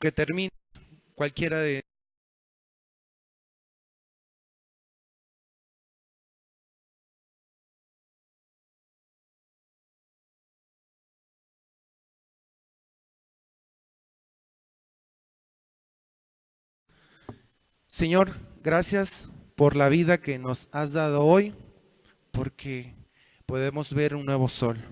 que termine cualquiera de... Señor, gracias por la vida que nos has dado hoy, porque podemos ver un nuevo sol.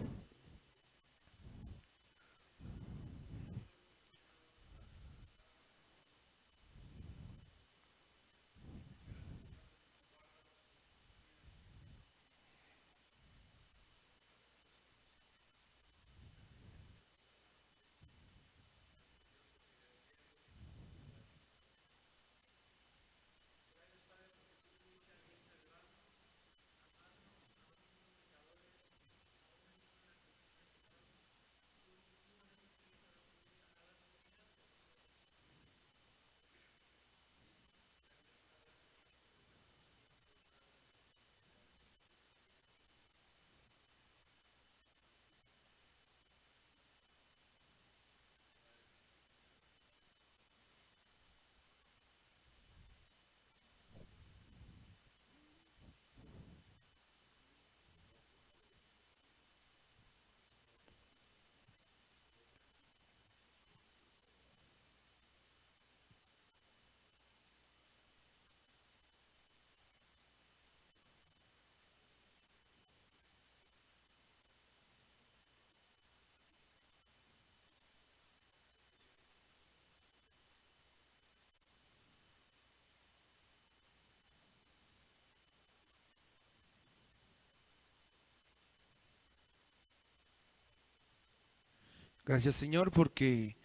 Gracias, Señor, porque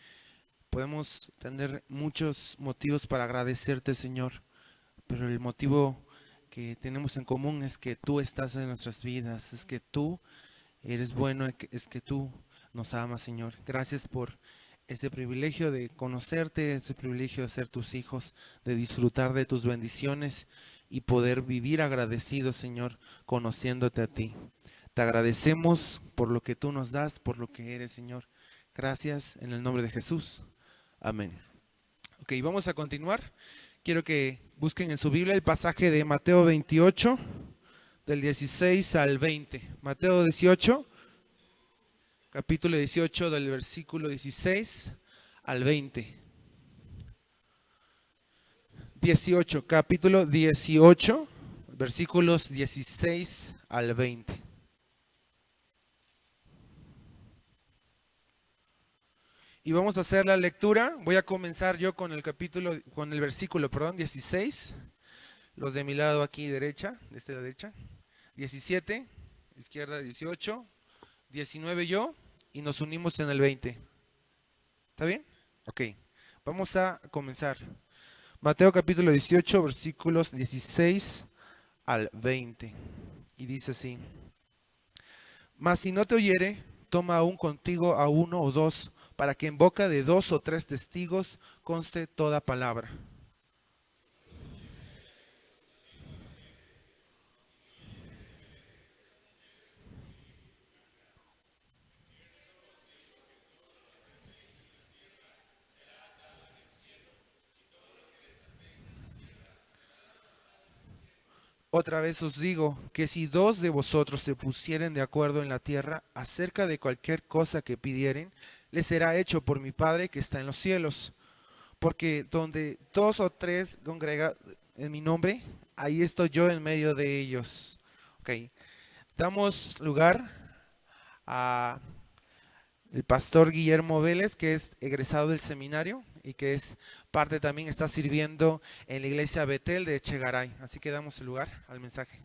podemos tener muchos motivos para agradecerte, Señor, pero el motivo que tenemos en común es que tú estás en nuestras vidas, es que tú eres bueno, es que tú nos amas, Señor. Gracias por ese privilegio de conocerte, ese privilegio de ser tus hijos, de disfrutar de tus bendiciones y poder vivir agradecidos, Señor, conociéndote a ti. Te agradecemos por lo que tú nos das, por lo que eres, Señor. Gracias en el nombre de Jesús. Amén. Ok, vamos a continuar. Quiero que busquen en su Biblia el pasaje de Mateo 28, del 16 al 20. Mateo 18, capítulo 18, del versículo 16 al 20. 18, capítulo 18, versículos 16 al 20. Y vamos a hacer la lectura. Voy a comenzar yo con el capítulo, con el versículo, perdón, 16. Los de mi lado aquí derecha, de esta derecha. 17, izquierda 18, 19 yo y nos unimos en el 20. ¿Está bien? Ok, vamos a comenzar. Mateo capítulo 18, versículos 16 al 20. Y dice así: Mas si no te oyere, toma aún contigo a uno o dos, para que en boca de dos o tres testigos conste toda palabra. Otra vez os digo que si dos de vosotros se pusieren de acuerdo en la tierra acerca de cualquier cosa que pidieren, les será hecho por mi Padre que está en los cielos. Porque donde dos o tres congregan en mi nombre, ahí estoy yo en medio de ellos. Ok, damos lugar a el pastor Guillermo Vélez, que es egresado del seminario y que es parte también, está sirviendo en la iglesia Betel de Echegaray. Así que damos el lugar al mensaje.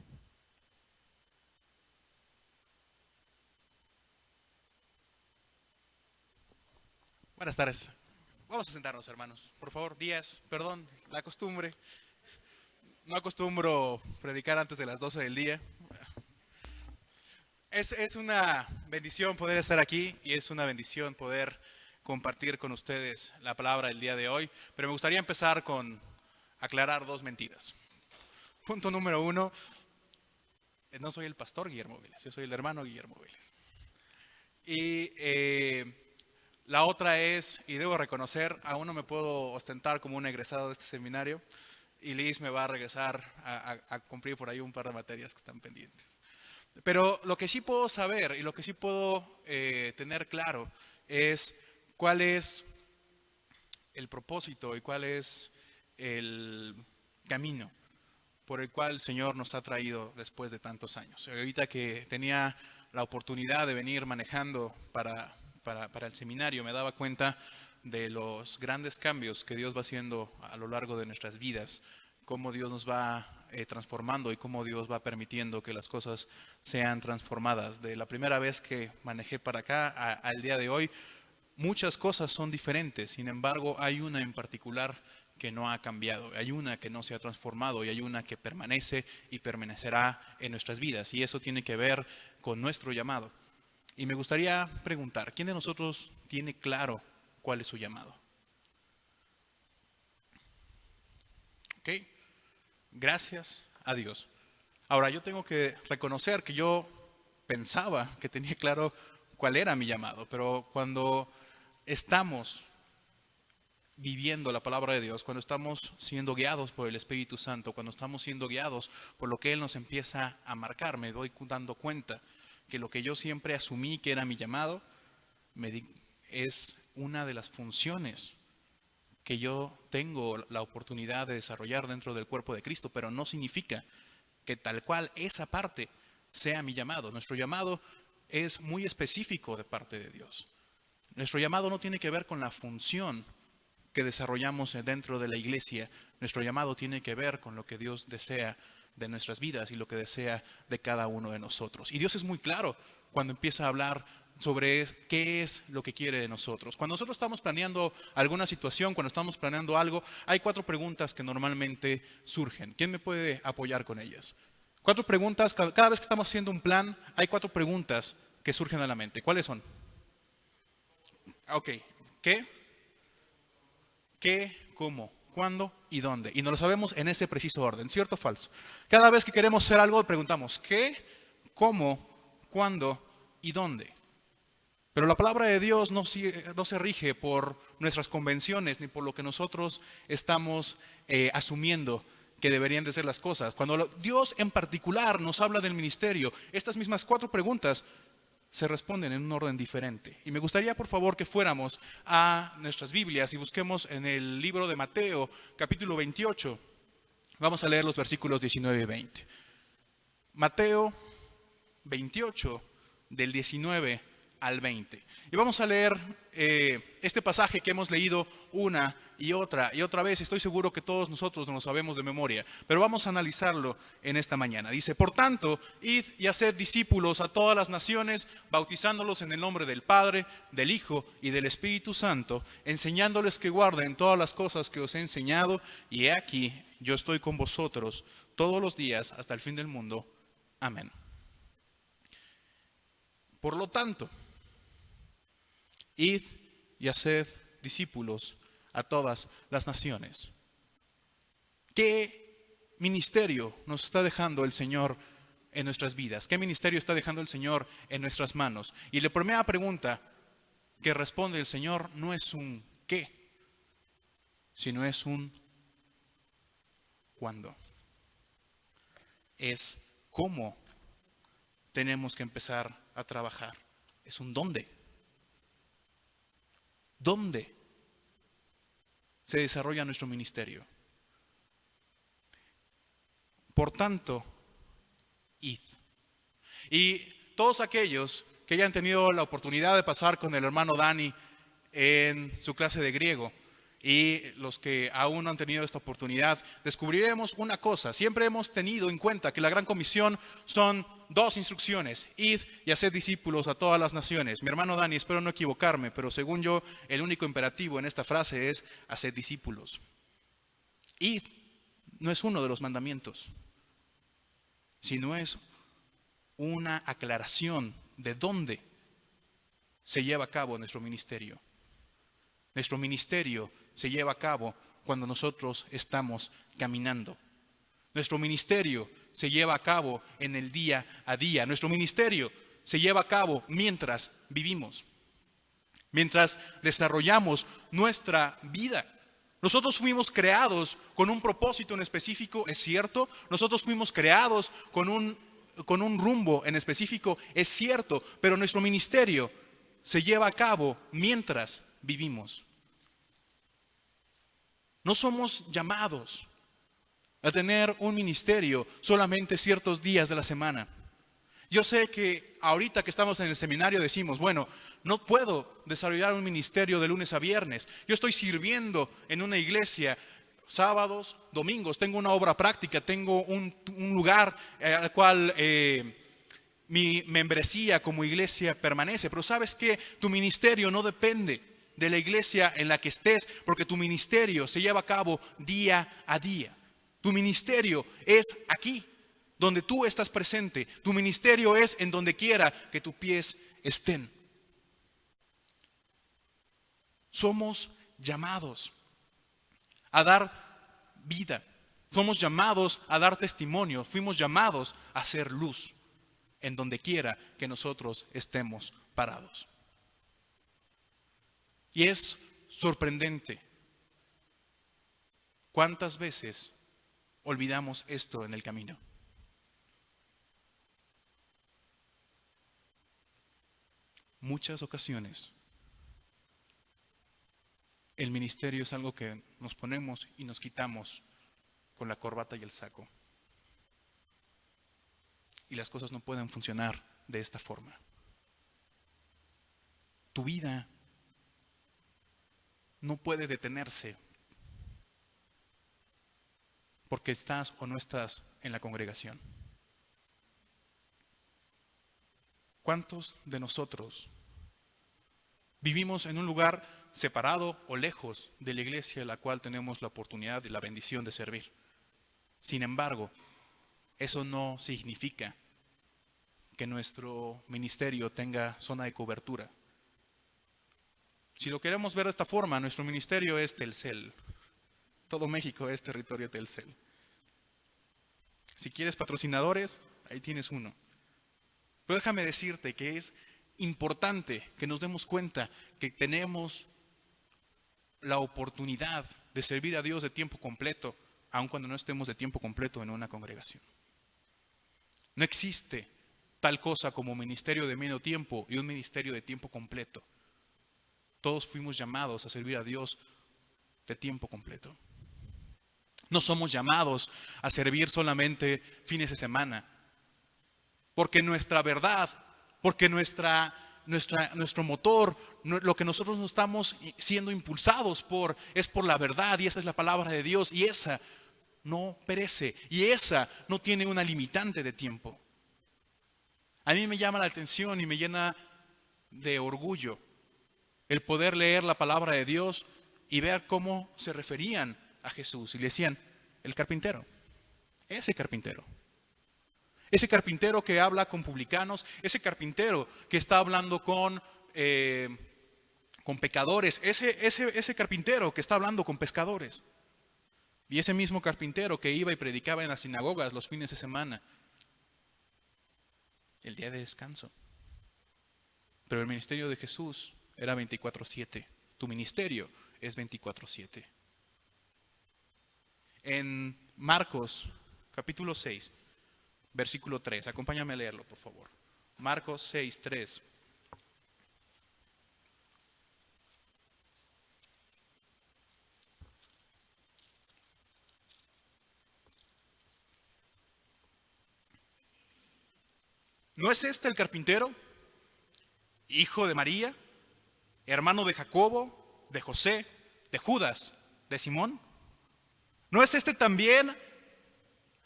Buenas tardes. Vamos a sentarnos, hermanos. Por favor, Díaz, perdón, la costumbre. No acostumbro predicar antes de las 12 del día. Es una bendición poder estar aquí y es una bendición poder compartir con ustedes la palabra del día de hoy. Pero me gustaría empezar con aclarar dos mentiras. Punto número uno, no soy el pastor Guillermo Vélez, yo soy el hermano Guillermo Vélez. Y La otra es, y debo reconocer, aún no me puedo ostentar como un egresado de este seminario, y Liz me va a regresar a cumplir por ahí un par de materias que están pendientes. Pero lo que sí puedo saber y lo que sí puedo tener claro es cuál es el propósito y cuál es el camino por el cual el Señor nos ha traído después de tantos años. Ahorita que tenía la oportunidad de venir manejando para el seminario, me daba cuenta de los grandes cambios que Dios va haciendo a lo largo de nuestras vidas, cómo Dios nos va transformando y cómo Dios va permitiendo que las cosas sean transformadas. De la primera vez que manejé para acá al día de hoy, muchas cosas son diferentes, sin embargo hay una en particular que no ha cambiado, hay una que no se ha transformado y hay una que permanece y permanecerá en nuestras vidas, y eso tiene que ver con nuestro llamado. Y me gustaría preguntar, ¿quién de nosotros tiene claro cuál es su llamado? ¿Ok? Gracias a Dios. Ahora, yo tengo que reconocer que yo pensaba que tenía claro cuál era mi llamado, pero cuando estamos viviendo la palabra de Dios, cuando estamos siendo guiados por el Espíritu Santo, cuando estamos siendo guiados por lo que Él nos empieza a marcar, me doy dando cuenta que lo que yo siempre asumí que era mi llamado es una de las funciones que yo tengo la oportunidad de desarrollar dentro del cuerpo de Cristo, pero no significa que tal cual esa parte sea mi llamado. Nuestro llamado es muy específico de parte de Dios. Nuestro llamado no tiene que ver con la función que desarrollamos dentro de la iglesia. Nuestro llamado tiene que ver con lo que Dios desea de nuestras vidas y lo que desea de cada uno de nosotros. Y Dios es muy claro cuando empieza a hablar sobre qué es lo que quiere de nosotros. Cuando nosotros estamos planeando alguna situación, cuando estamos planeando algo, hay 4 preguntas que normalmente surgen. ¿Quién me puede apoyar con ellas? 4 preguntas, cada vez que estamos haciendo un plan, hay 4 preguntas que surgen a la mente. ¿Cuáles son? Ok, ¿qué? ¿Qué? ¿Cómo? ¿Cuándo? ¿Y dónde? Y no lo sabemos en ese preciso orden, ¿cierto o falso? Cada vez que queremos hacer algo preguntamos ¿qué? ¿Cómo? ¿Cuándo? ¿Y dónde? Pero la palabra de Dios no se rige por nuestras convenciones ni por lo que nosotros estamos asumiendo que deberían de ser las cosas. Cuando Dios en particular nos habla del ministerio, estas mismas 4 preguntas se responden en un orden diferente. Y me gustaría, por favor, que fuéramos a nuestras Biblias y busquemos en el libro de Mateo, capítulo 28. Vamos a leer los versículos 19 y 20. Mateo 28, del 19 al 20. Y vamos a leer este pasaje que hemos leído una y otra vez. Estoy seguro que todos nosotros no lo sabemos de memoria, pero vamos a analizarlo en esta mañana. Dice, por tanto, id y haced discípulos a todas las naciones, bautizándolos en el nombre del Padre, del Hijo y del Espíritu Santo, enseñándoles que guarden todas las cosas que os he enseñado, y he aquí, yo estoy con vosotros todos los días hasta el fin del mundo. Amén. Por lo tanto, id y haced discípulos a todas las naciones. ¿Qué ministerio nos está dejando el Señor en nuestras vidas? ¿Qué ministerio está dejando el Señor en nuestras manos? Y la primera pregunta que responde el Señor no es un qué, sino es un cuándo. Es cómo tenemos que empezar a trabajar. Es un dónde. ¿Dónde se desarrolla nuestro ministerio? Por tanto, id. Y todos aquellos que hayan tenido la oportunidad de pasar con el hermano Dani en su clase de griego, y los que aún no han tenido esta oportunidad, descubriremos una cosa. Siempre hemos tenido en cuenta que la gran comisión son 2 instrucciones: id y haced discípulos a todas las naciones. Mi hermano Dani, espero no equivocarme, pero según yo, el único imperativo en esta frase es haced discípulos. Id no es uno de los mandamientos, sino es una aclaración de dónde se lleva a cabo nuestro ministerio. Nuestro ministerio se lleva a cabo cuando nosotros estamos caminando. Nuestro ministerio se lleva a cabo en el día a día. Nuestro ministerio se lleva a cabo mientras vivimos. mientras desarrollamos nuestra vida. Nosotros fuimos creados con un propósito en específico, es cierto. Nosotros fuimos creados con un rumbo en específico, es cierto. Pero nuestro ministerio se lleva a cabo mientras vivimos. No somos llamados a tener un ministerio solamente ciertos días de la semana. Yo sé que ahorita que estamos en el seminario decimos, bueno, no puedo desarrollar un ministerio de lunes a viernes. Yo estoy sirviendo en una iglesia sábados, domingos, tengo una obra práctica, tengo un lugar al cual mi membresía como iglesia permanece. Pero sabes que tu ministerio no depende de la iglesia en la que estés, porque tu ministerio se lleva a cabo día a día. Tu ministerio es aquí, donde tú estás presente. Tu ministerio es en donde quiera que tus pies estén. Somos llamados a dar vida. Somos llamados a dar testimonio. Fuimos llamados a ser luz en donde quiera que nosotros estemos parados. Y es sorprendente cuántas veces olvidamos esto en el camino. Muchas ocasiones el ministerio es algo que nos ponemos y nos quitamos con la corbata y el saco. Y las cosas no pueden funcionar de esta forma. Tu vida no puede detenerse porque estás o no estás en la congregación. ¿Cuántos de nosotros vivimos en un lugar separado o lejos de la iglesia a la cual tenemos la oportunidad y la bendición de servir? Sin embargo, eso no significa que nuestro ministerio tenga zona de cobertura. Si lo queremos ver de esta forma, nuestro ministerio es Telcel. Todo México es territorio Telcel. Si quieres patrocinadores, ahí tienes uno. Pero déjame decirte que es importante que nos demos cuenta que tenemos la oportunidad de servir a Dios de tiempo completo, aun cuando no estemos de tiempo completo en una congregación. No existe tal cosa como ministerio de medio tiempo y un ministerio de tiempo completo. Todos fuimos llamados a servir a Dios de tiempo completo. No somos llamados a servir solamente fines de semana. Porque nuestra verdad, porque nuestro motor, lo que nosotros no estamos siendo impulsados por, es por la verdad, y esa es la palabra de Dios, y esa no perece, y esa no tiene una limitante de tiempo. A mí me llama la atención y me llena de orgullo el poder leer la palabra de Dios y ver cómo se referían a Jesús y le decían, el carpintero, ese carpintero. Ese carpintero que habla con publicanos, ese carpintero que está hablando con pecadores, ese carpintero que está hablando con pescadores. Y ese mismo carpintero que iba y predicaba en las sinagogas los fines de semana, el día de descanso. Pero el ministerio de Jesús era 24/7. Tu ministerio es 24/7. En Marcos, capítulo 6. Versículo 3, acompáñame a leerlo, por favor. Marcos 6, 3. ¿No es este el carpintero, hijo de María, hermano de Jacobo, de José, de Judas, de Simón? ¿No es este también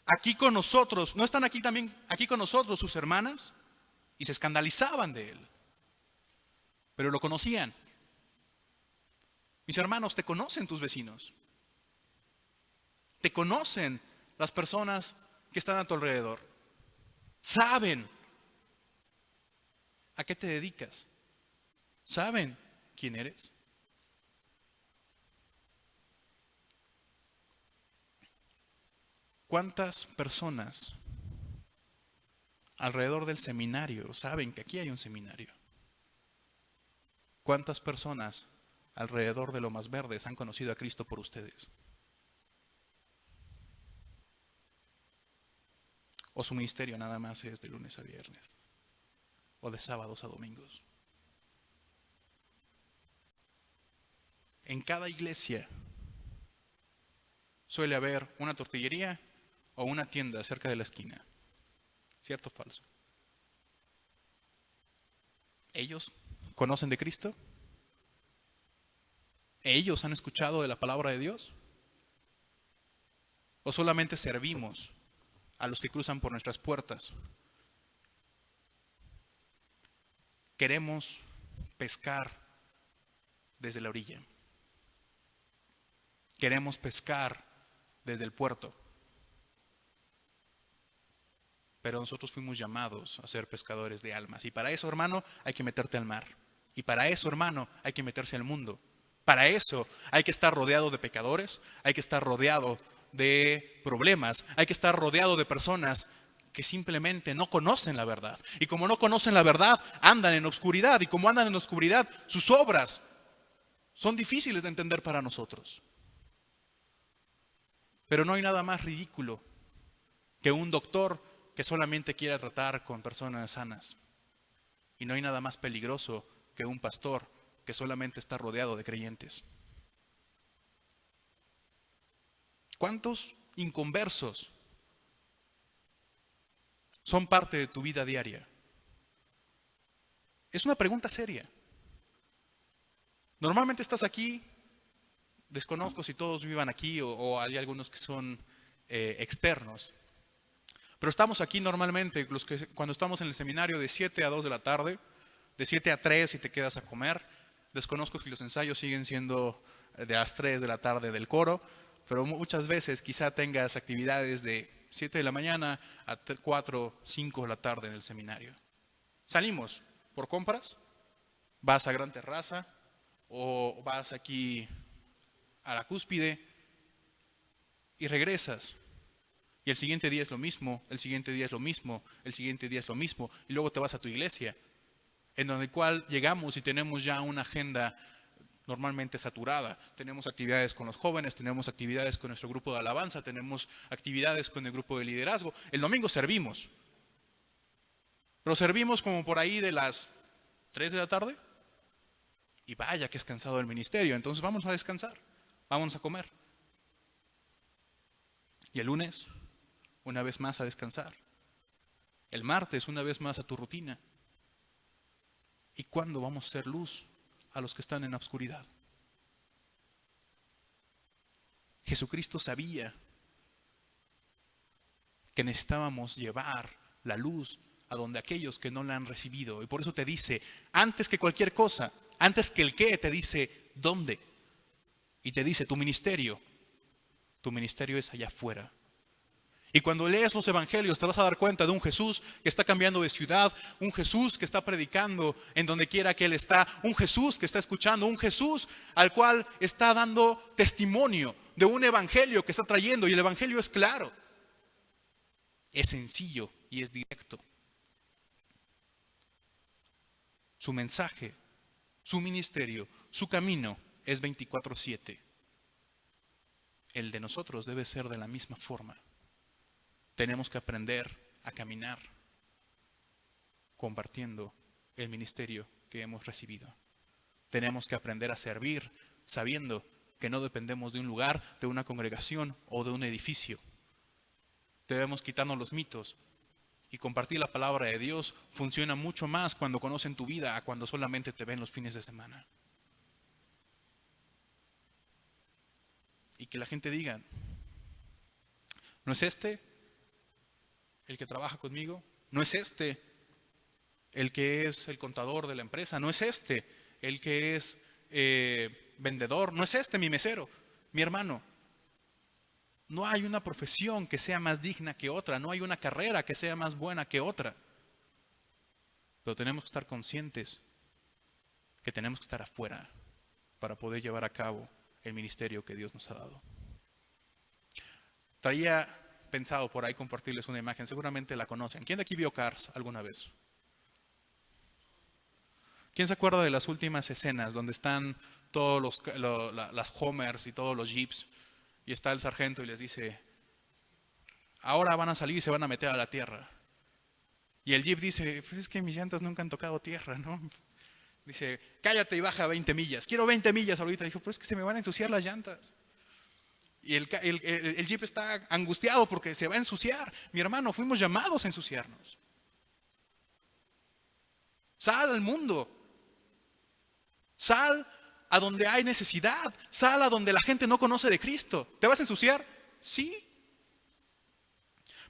aquí con nosotros? ¿No están aquí también aquí con nosotros sus hermanas? Y se escandalizaban de él, pero lo conocían. Mis hermanos, te conocen tus vecinos. Te conocen las personas que están a tu alrededor. Saben a qué te dedicas. Saben quién eres. ¿Cuántas personas alrededor del seminario saben que aquí hay un seminario? ¿Cuántas personas alrededor de Lomas Verdes han conocido a Cristo por ustedes? ¿O su ministerio nada más es de lunes a viernes? ¿O de sábados a domingos? En cada iglesia suele haber una tortillería o una tienda cerca de la esquina. ¿Cierto o falso? ¿Ellos conocen de Cristo? ¿Ellos han escuchado de la palabra de Dios? ¿O solamente servimos a los que cruzan por nuestras puertas? Queremos pescar desde la orilla. Queremos pescar desde el puerto. Pero nosotros fuimos llamados a ser pescadores de almas. Y para eso, hermano, hay que meterte al mar. Y para eso, hermano, hay que meterse al mundo. Para eso hay que estar rodeado de pecadores, hay que estar rodeado de problemas, hay que estar rodeado de personas que simplemente no conocen la verdad. Y como no conocen la verdad, andan en obscuridad. Y como andan en obscuridad, sus obras son difíciles de entender para nosotros. Pero no hay nada más ridículo que un doctor que solamente quiera tratar con personas sanas. Y no hay nada más peligroso que un pastor que solamente está rodeado de creyentes. ¿Cuántos inconversos son parte de tu vida diaria? Es una pregunta seria. Normalmente estás aquí, desconozco si todos vivan aquí o hay algunos que son externos. Pero estamos aquí normalmente, cuando estamos en el seminario de 7 a 2 de la tarde, de 7 a 3 si te quedas a comer. Desconozco si los ensayos siguen siendo de las 3 de la tarde del coro, pero muchas veces quizá tengas actividades de 7 de la mañana a 4, 5 de la tarde en el seminario. Salimos por compras, vas a Gran Terraza o vas aquí a la Cúspide y regresas. Y el siguiente día es lo mismo, el siguiente día es lo mismo, el siguiente día es lo mismo. Y luego te vas a tu iglesia, en donde cual llegamos y tenemos ya una agenda normalmente saturada. Tenemos actividades con los jóvenes, tenemos actividades con nuestro grupo de alabanza, tenemos actividades con el grupo de liderazgo. El domingo servimos. Pero servimos como por ahí de las 3 de la tarde. Y vaya que es cansado el ministerio. Entonces vamos a descansar, vamos a comer. Y el lunes, una vez más a descansar. El martes, una vez más a tu rutina. ¿Y cuándo vamos a ser luz a los que están en la oscuridad? Jesucristo sabía que necesitábamos llevar la luz a donde aquellos que no la han recibido. Y por eso te dice, antes que cualquier cosa, antes que el qué, te dice dónde. Y te dice tu ministerio es allá afuera. Y cuando lees los evangelios te vas a dar cuenta de un Jesús que está cambiando de ciudad, un Jesús que está predicando en donde quiera que Él está, un Jesús que está escuchando, un Jesús al cual está dando testimonio de un evangelio que está trayendo. Y el evangelio es claro, es sencillo y es directo. Su mensaje, su ministerio, su camino es 24/7. El de nosotros debe ser de la misma forma. Tenemos que aprender a caminar compartiendo el ministerio que hemos recibido. Tenemos que aprender a servir sabiendo que no dependemos de un lugar, de una congregación o de un edificio. Debemos quitarnos los mitos y compartir la palabra de Dios. Funciona mucho más cuando conocen tu vida a cuando solamente te ven los fines de semana. Y que la gente diga, ¿no es este el que trabaja conmigo? ¿No es este el que es el contador de la empresa? ¿No es este el que es vendedor? ¿No es este mi mesero? Mi hermano, no hay una profesión que sea más digna que otra, no hay una carrera que sea más buena que otra. Pero tenemos que estar conscientes que tenemos que estar afuera para poder llevar a cabo el ministerio que Dios nos ha dado. Traía pensado por ahí compartirles una imagen, seguramente la conocen. ¿Quién de aquí vio Cars alguna vez? ¿Quién se acuerda de las últimas escenas donde están todos las Homers y todos los Jeeps? Y está el sargento y les dice, ahora van a salir y se van a meter a la tierra. Y el Jeep dice, pues es que mis llantas nunca han tocado tierra, ¿no? Dice, cállate y baja 20 millas. Quiero 20 millas ahorita. Dijo, pero es que se me van a ensuciar las llantas. Y el Jeep está angustiado porque se va a ensuciar. Mi hermano, fuimos llamados a ensuciarnos. Sal al mundo. Sal a donde hay necesidad. Sal a donde la gente no conoce de Cristo. ¿Te vas a ensuciar? Sí.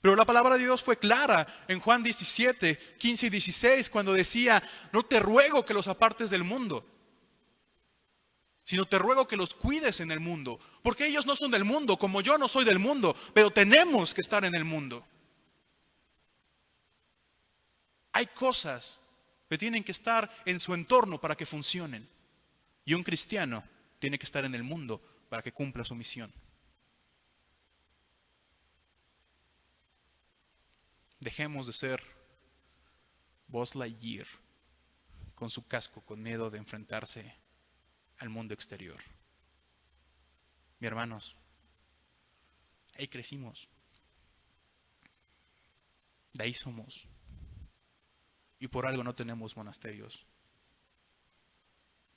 Pero la palabra de Dios fue clara en Juan 17, 15 y 16 cuando decía, no te ruego que los apartes del mundo, sino te ruego que los cuides en el mundo, porque ellos no son del mundo, como yo no soy del mundo, pero tenemos que estar en el mundo. Hay cosas que tienen que estar en su entorno para que funcionen, y un cristiano tiene que estar en el mundo para que cumpla su misión. Dejemos de ser Buzz Lightyear con su casco, con miedo de enfrentarse al mundo exterior. Mis hermanos, ahí crecimos, de ahí somos, y por algo no tenemos monasterios.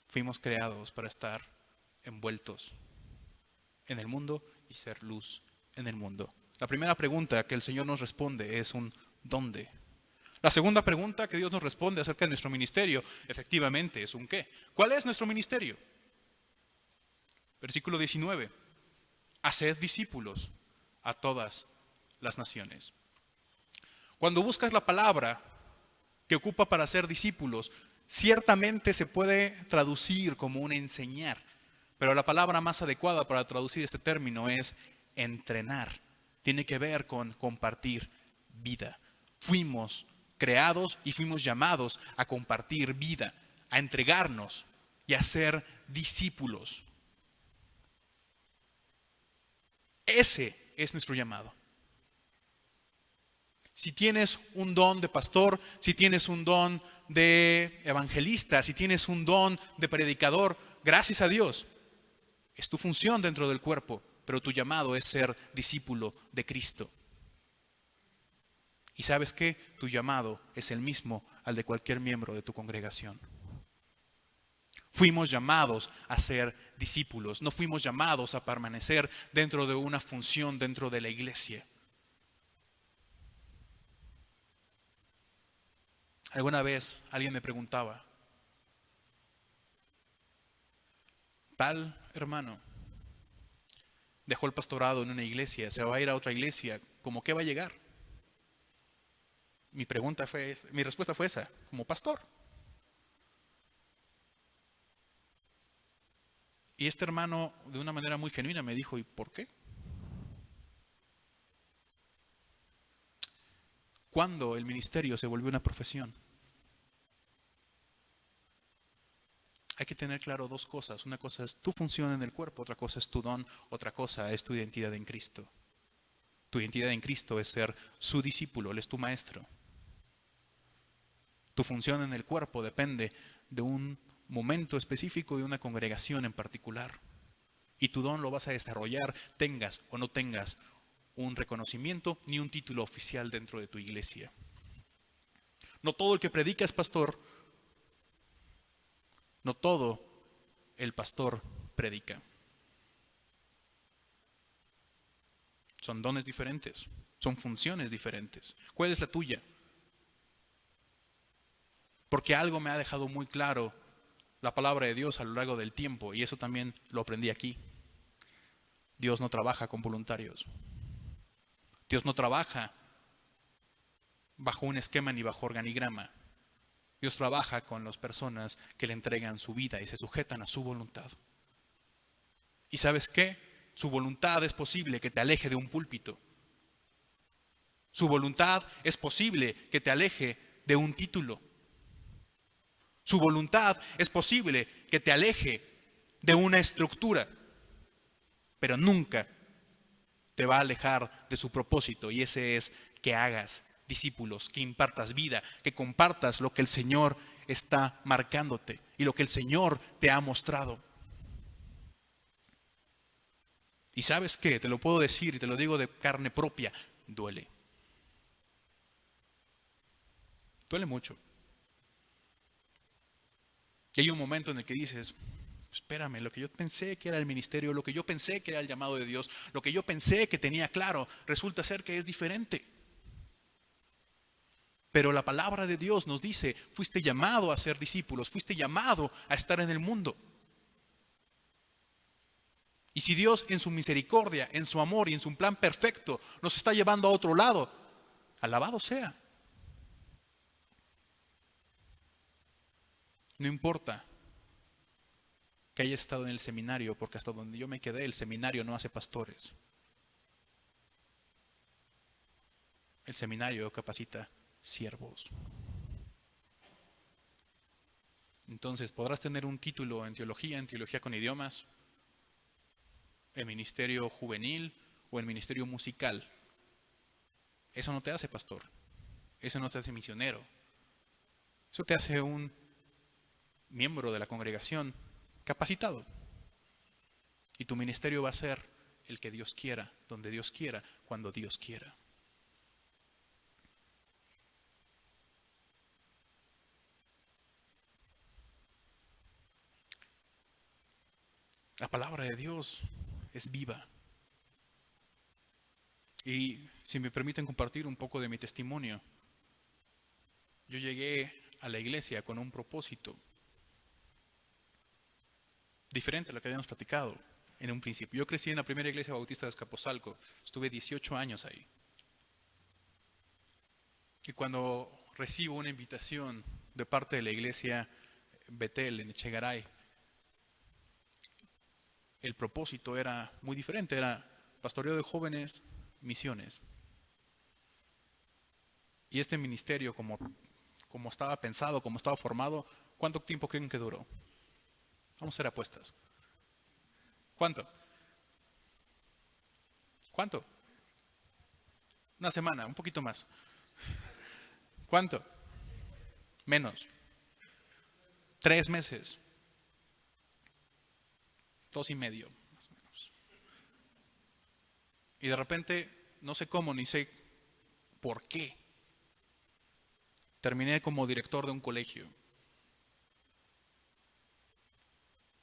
Fuimos creados para estar envueltos en el mundo y ser luz en el mundo. La primera pregunta que el Señor nos responde es un ¿dónde? La segunda pregunta que Dios nos responde acerca de nuestro ministerio, efectivamente, es un ¿qué? ¿Cuál es nuestro ministerio? Versículo 19. Haced discípulos a todas las naciones. Cuando buscas la palabra que ocupa para ser discípulos, ciertamente se puede traducir como un enseñar, pero la palabra más adecuada para traducir este término es entrenar. Tiene que ver con compartir vida. Fuimos creados y fuimos llamados a compartir vida, a entregarnos y a ser discípulos. Ese es nuestro llamado. Si tienes un don de pastor, si tienes un don de evangelista, si tienes un don de predicador, gracias a Dios, es tu función dentro del cuerpo, pero tu llamado es ser discípulo de Cristo. ¿Y sabes qué? Tu llamado es el mismo al de cualquier miembro de tu congregación. Fuimos llamados a ser discípulos, no fuimos llamados a permanecer dentro de una función dentro de la iglesia. Alguna vez alguien me preguntaba, tal hermano dejó el pastorado en una iglesia, se va a ir a otra iglesia, ¿cómo qué va a llegar? Mi respuesta fue esa, como pastor. Y este hermano, de una manera muy genuina, me dijo, ¿y por qué? ¿Cuándo el ministerio se volvió una profesión? Hay que tener claro dos cosas. Una cosa es tu función en el cuerpo, otra cosa es tu don, otra cosa es tu identidad en Cristo. Tu identidad en Cristo es ser su discípulo, Él es tu maestro. Tu función en el cuerpo depende de un momento específico de una congregación en particular. Y tu don lo vas a desarrollar, tengas o no tengas un reconocimiento ni un título oficial dentro de tu iglesia. No todo el que predica es pastor. No todo el pastor predica. Son dones diferentes, son funciones diferentes. ¿Cuál es la tuya? Porque algo me ha dejado muy claro la palabra de Dios a lo largo del tiempo, y eso también lo aprendí aquí. Dios no trabaja con voluntarios. Dios no trabaja bajo un esquema ni bajo organigrama. Dios trabaja con las personas que le entregan su vida y se sujetan a su voluntad. ¿Y sabes qué? Su voluntad es posible que te aleje de un púlpito. Su voluntad es posible que te aleje de un título. Su voluntad es posible que te aleje de una estructura, pero nunca te va a alejar de su propósito, y ese es que hagas discípulos, que impartas vida, que compartas lo que el Señor está marcándote y lo que el Señor te ha mostrado. Y ¿sabes qué? Te lo puedo decir y te lo digo de carne propia, duele. Duele mucho. Y hay un momento en el que dices, espérame, lo que yo pensé que era el ministerio, lo que yo pensé que era el llamado de Dios, lo que yo pensé que tenía claro, resulta ser que es diferente. Pero la palabra de Dios nos dice, fuiste llamado a ser discípulos, fuiste llamado a estar en el mundo. Y si Dios en su misericordia, en su amor y en su plan perfecto nos está llevando a otro lado, alabado sea. No importa que haya estado en el seminario, porque hasta donde yo me quedé, el seminario no hace pastores. El seminario capacita siervos. Entonces, podrás tener un título en teología con idiomas, en ministerio juvenil o en ministerio musical. Eso no te hace pastor. Eso no te hace misionero. Eso te hace un miembro de la congregación capacitado. Y tu ministerio va a ser el que Dios quiera, donde Dios quiera, cuando Dios quiera. La palabra de Dios es viva. Y si me permiten compartir un poco de mi testimonio, yo llegué a la iglesia con un propósito diferente a lo que habíamos platicado en un principio. Yo crecí en la primera iglesia bautista de Azcapotzalco, estuve 18 años ahí. Y cuando recibo una invitación de parte de la iglesia Betel en Echegaray, el propósito era muy diferente, era pastoreo de jóvenes, misiones. Y este ministerio, como estaba pensado, como estaba formado, ¿cuánto tiempo creen que duró? Vamos a hacer apuestas. ¿Cuánto? ¿Cuánto? Una semana, un poquito más. ¿Cuánto? Menos. 3 meses. 2 y medio, más o menos. Y de repente, no sé cómo, ni sé por qué, terminé como director de un colegio.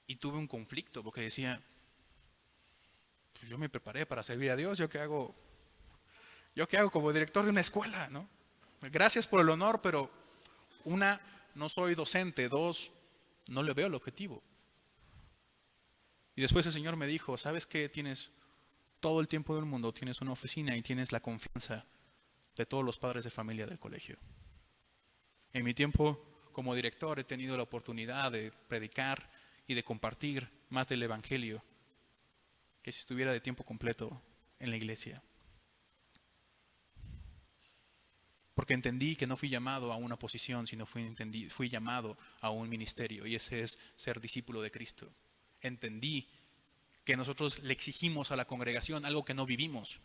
Y tuve un conflicto porque decía, pues yo me preparé para servir a Dios, ¿yo qué hago? ¿Yo qué hago como director de una escuela, no? Gracias por el honor, pero una, no soy docente, 2, no le veo el objetivo. Y después el Señor me dijo, ¿sabes qué? Tienes todo el tiempo del mundo, tienes una oficina y tienes la confianza de todos los padres de familia del colegio. En mi tiempo como director he tenido la oportunidad de predicar y de compartir más del Evangelio que si estuviera de tiempo completo en la iglesia. Porque entendí que no fui llamado a una posición, sino fui llamado a un ministerio, y ese es ser discípulo de Cristo. Entendí que nosotros le exigimos a la congregación algo que no vivimos.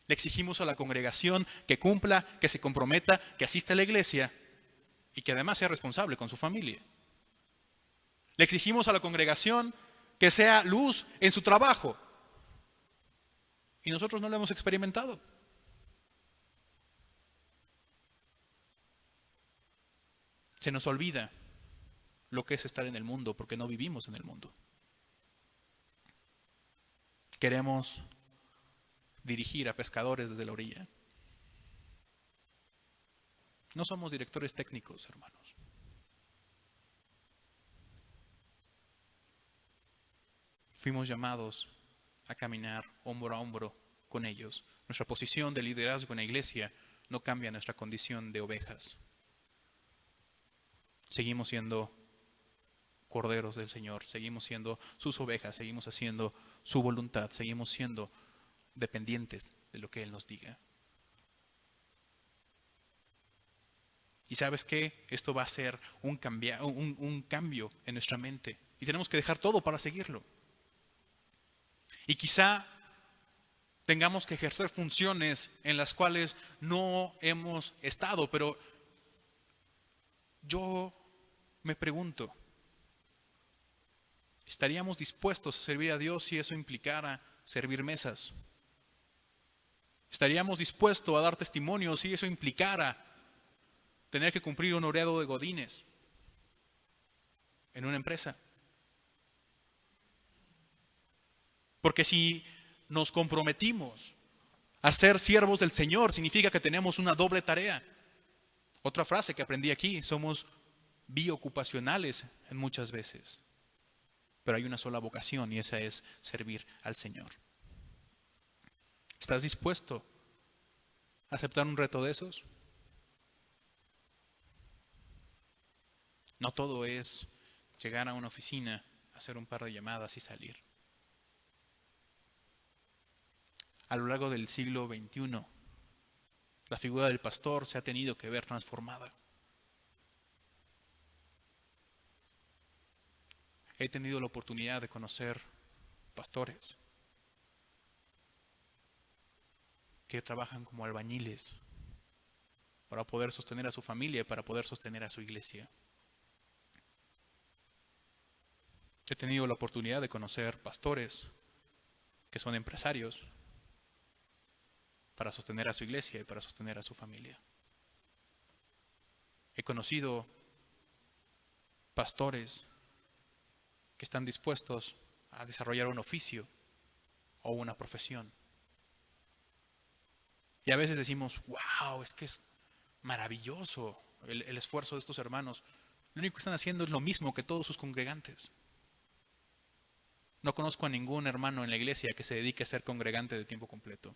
Le exigimos a la congregación que cumpla, que se comprometa, que asista a la iglesia y que además sea responsable con su familia. Le exigimos a la congregación que sea luz en su trabajo. Y nosotros no lo hemos experimentado. Se nos olvida lo que es estar en el mundo porque no vivimos en el mundo. Queremos dirigir a pescadores desde la orilla. No somos directores técnicos, hermanos. Fuimos llamados a caminar hombro a hombro con ellos. Nuestra posición de liderazgo en la iglesia no cambia nuestra condición de ovejas. Seguimos siendo corderos del Señor, seguimos siendo sus ovejas, seguimos haciendo su voluntad, seguimos siendo dependientes de lo que Él nos diga. Y ¿sabes qué? Esto va a ser un cambio en nuestra mente. Y tenemos que dejar todo para seguirlo. Y quizá tengamos que ejercer funciones en las cuales no hemos estado, pero yo me pregunto, ¿estaríamos dispuestos a servir a Dios si eso implicara servir mesas? ¿Estaríamos dispuestos a dar testimonio si eso implicara tener que cumplir un horario de godines en una empresa? Porque si nos comprometimos a ser siervos del Señor, significa que tenemos una doble tarea. Otra frase que aprendí aquí, somos biocupacionales en muchas veces, pero hay una sola vocación y esa es servir al Señor. ¿Estás dispuesto a aceptar un reto de esos? No todo es llegar a una oficina, hacer un par de llamadas y salir. A lo largo del siglo XXI, la figura del pastor se ha tenido que ver transformada. He tenido la oportunidad de conocer pastores que trabajan como albañiles para poder sostener a su familia y para poder sostener a su iglesia. He tenido la oportunidad de conocer pastores que son empresarios para sostener a su iglesia y para sostener a su familia. He conocido pastores que están dispuestos a desarrollar un oficio o una profesión. Y a veces decimos, wow, es que es maravilloso el esfuerzo de estos hermanos. Lo único que están haciendo es lo mismo que todos sus congregantes. No conozco a ningún hermano en la iglesia que se dedique a ser congregante de tiempo completo.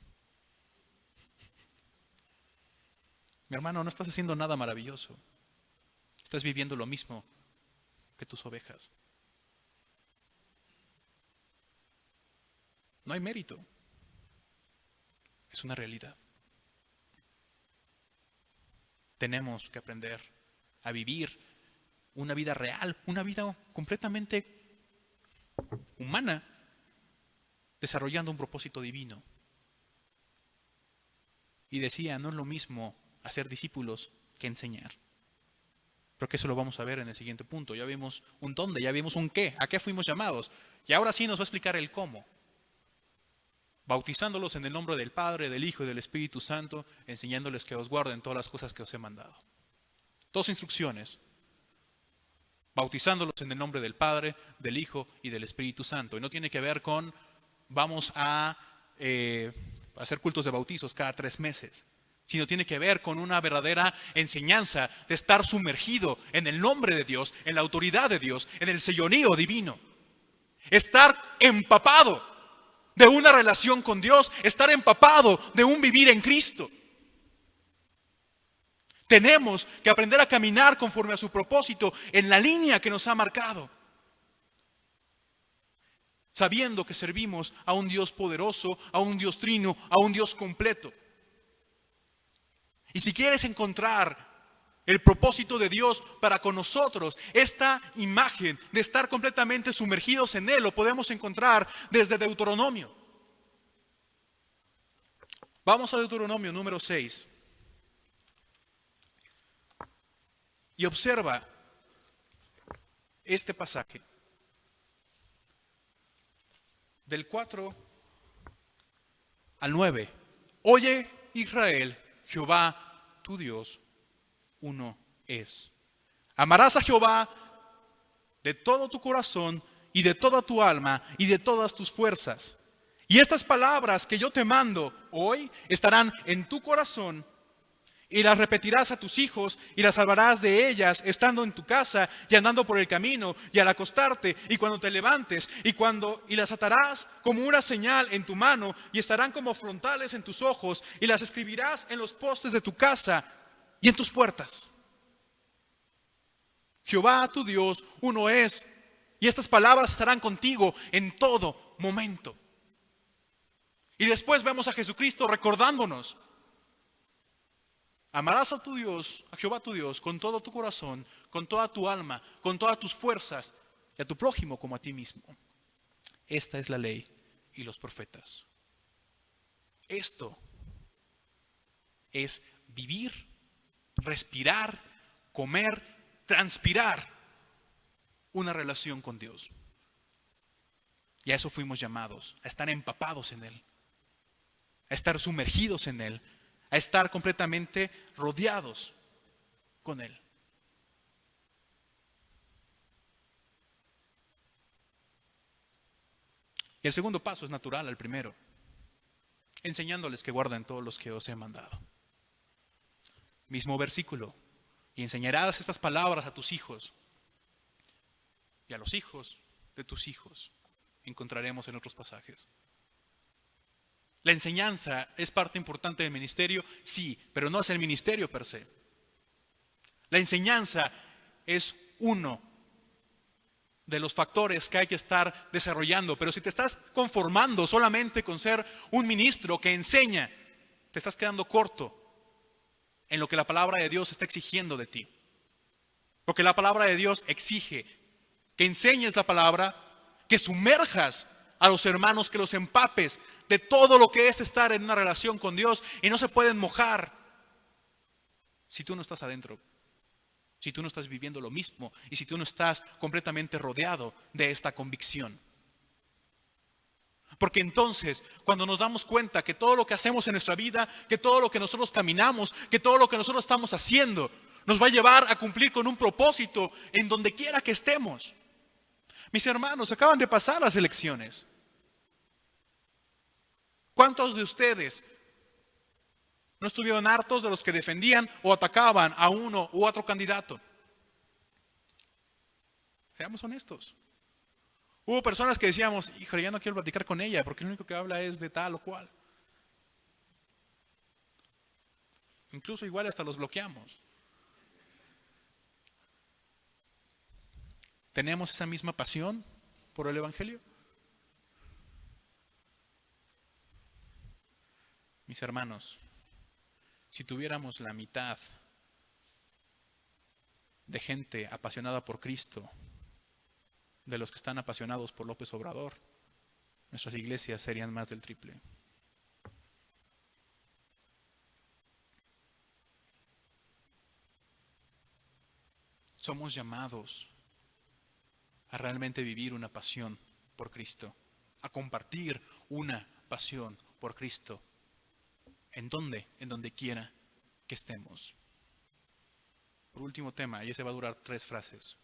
Mi hermano, no estás haciendo nada maravilloso. Estás viviendo lo mismo que tus ovejas. No hay mérito. Es una realidad. Tenemos que aprender a vivir una vida real, una vida completamente humana, desarrollando un propósito divino. Y decía, no es lo mismo hacer discípulos que enseñar. Creo que eso lo vamos a ver en el siguiente punto. Ya vimos un dónde, ya vimos un qué, a qué fuimos llamados. Y ahora sí nos va a explicar el cómo. Bautizándolos en el nombre del Padre, del Hijo y del Espíritu Santo, enseñándoles que os guarden todas las cosas que os he mandado. Dos instrucciones. Bautizándolos en el nombre del Padre, del Hijo y del Espíritu Santo. Y no tiene que ver con vamos a hacer cultos de bautizos cada 3 meses. Sino tiene que ver con una verdadera enseñanza de estar sumergido en el nombre de Dios, en la autoridad de Dios, en el señorío divino. Estar empapado de una relación con Dios, estar empapado de un vivir en Cristo. Tenemos que aprender a caminar conforme a su propósito en la línea que nos ha marcado. Sabiendo que servimos a un Dios poderoso, a un Dios trino, a un Dios completo. Y si quieres encontrar el propósito de Dios para con nosotros, esta imagen de estar completamente sumergidos en Él, lo podemos encontrar desde Deuteronomio. Vamos a Deuteronomio número 6. Y observa este pasaje. Del 4 al 9. Oye, Israel, Jehová, tu Dios, uno es. Amarás a Jehová de todo tu corazón y de toda tu alma y de todas tus fuerzas. Y estas palabras que yo te mando hoy estarán en tu corazón y las repetirás a tus hijos y las hablarás de ellas estando en tu casa y andando por el camino y al acostarte y cuando te levantes y las atarás como una señal en tu mano y estarán como frontales en tus ojos y las escribirás en los postes de tu casa y en tus puertas. Jehová tu Dios uno es y estas palabras estarán contigo en todo momento. Y después vemos a Jesucristo recordándonos. Amarás a tu Dios, a Jehová tu Dios, con todo tu corazón, con toda tu alma, con todas tus fuerzas, y a tu prójimo como a ti mismo. Esta es la ley y los profetas. Esto es vivir, respirar, comer, transpirar una relación con Dios. Y a eso fuimos llamados, a estar empapados en Él, a estar sumergidos en Él, a estar completamente rodeados con Él. Y el segundo paso es natural al primero, enseñándoles que guarden todos los que os he mandado. Mismo versículo, y enseñarás estas palabras a tus hijos y a los hijos de tus hijos. Encontraremos en otros pasajes. La enseñanza es parte importante del ministerio, sí, pero no es el ministerio per se. La enseñanza es uno de los factores que hay que estar desarrollando, pero si te estás conformando solamente con ser un ministro que enseña, te estás quedando corto en lo que la palabra de Dios está exigiendo de ti. Porque la palabra de Dios exige que enseñes la palabra, que sumerjas a los hermanos, que los empapes de todo lo que es estar en una relación con Dios, y no se pueden mojar si tú no estás adentro, si tú no estás viviendo lo mismo y si tú no estás completamente rodeado de esta convicción. Porque entonces, cuando nos damos cuenta que todo lo que hacemos en nuestra vida, que todo lo que nosotros caminamos, que todo lo que nosotros estamos haciendo, nos va a llevar a cumplir con un propósito en donde quiera que estemos. Mis hermanos, acaban de pasar las elecciones. ¿Cuántos de ustedes no estuvieron hartos de los que defendían o atacaban a uno u otro candidato? Seamos honestos. Hubo personas que decíamos, híjole, ya no quiero platicar con ella porque lo único que habla es de tal o cual. Incluso igual hasta los bloqueamos. ¿Tenemos esa misma pasión por el Evangelio? Mis hermanos, si tuviéramos la mitad de gente apasionada por Cristo de los que están apasionados por López Obrador, nuestras iglesias serían más del triple. Somos llamados a realmente vivir una pasión por Cristo, a compartir una pasión por Cristo. ¿En dónde? En donde quiera que estemos. Por último tema, y ese va a durar 3 frases.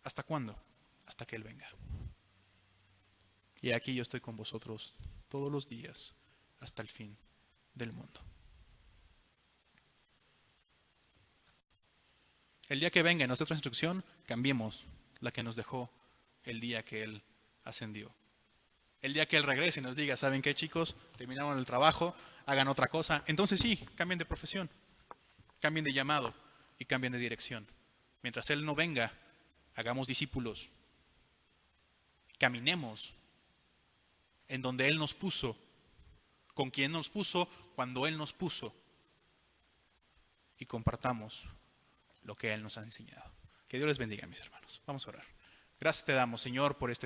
¿Hasta cuándo? Hasta que Él venga. Y aquí yo estoy con vosotros todos los días hasta el fin del mundo. El día que venga en nuestra instrucción, cambiemos la que nos dejó el día que Él ascendió. El día que Él regrese y nos diga, ¿saben qué, chicos? Terminaron el trabajo, hagan otra cosa. Entonces sí, cambien de profesión, cambien de llamado y cambien de dirección. Mientras Él no venga, hagamos discípulos. Caminemos en donde Él nos puso, con quien nos puso, cuando Él nos puso. Y compartamos lo que Él nos ha enseñado. Que Dios les bendiga, mis hermanos. Vamos a orar. Gracias te damos, Señor, por este